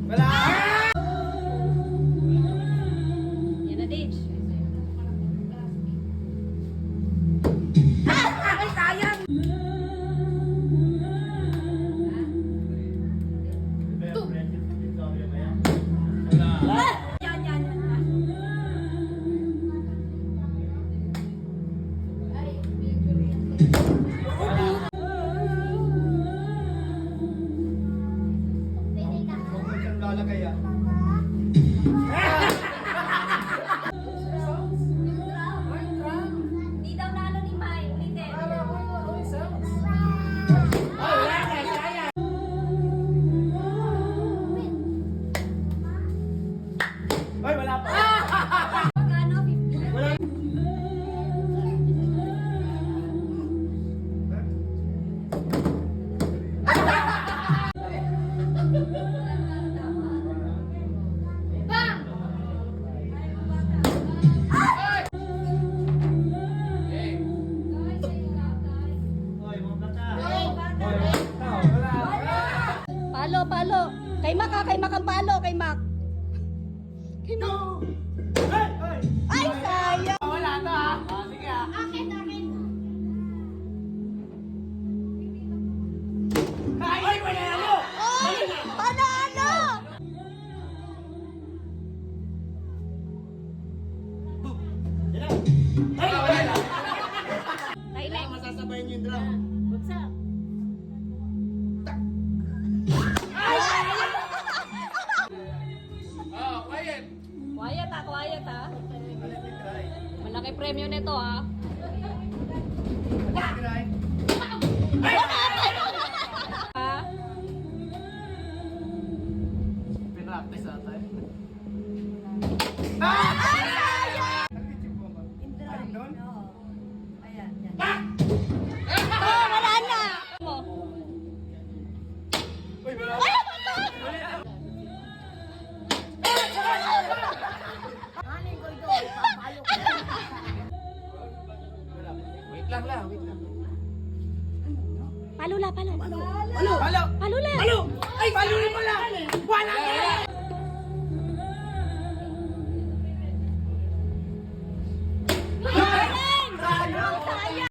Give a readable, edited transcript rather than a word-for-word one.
Wala! Yan na, Ditch. Ay, sayang! Wala! Yan, yan, yan. Kung saan lalagay yan? Di daw nalo ni Mai. Ulitin. Ay, wala pa! Magkano? 50. Wala! Bang! Hoy, mga bata! Ay, bata. Wala! Palo, palo. Kay Mac ha, kay Mac ang palo, kay Mac. Kay Mac. Ay! Ay! Ay, sayang. Wala na ha! Sige ha! Akin, akin. Ay! Wala na! Ay, panalo. Ay! Wala na! Thailand. Masasabayin niyo yung drum. Bugsak. Oh, quiet! Quiet ha, quiet ha. Malaki premyo nito ha. Right? Ha? Pinractice ata eh. Ayan, yan. Oh, wala na. Mo. Uy, wala! Anin ko ito. Papalo ko. Wait lang. Palula, palo. Palo! Palo! Palula. Palo! Ay, palo mo lang! Wala!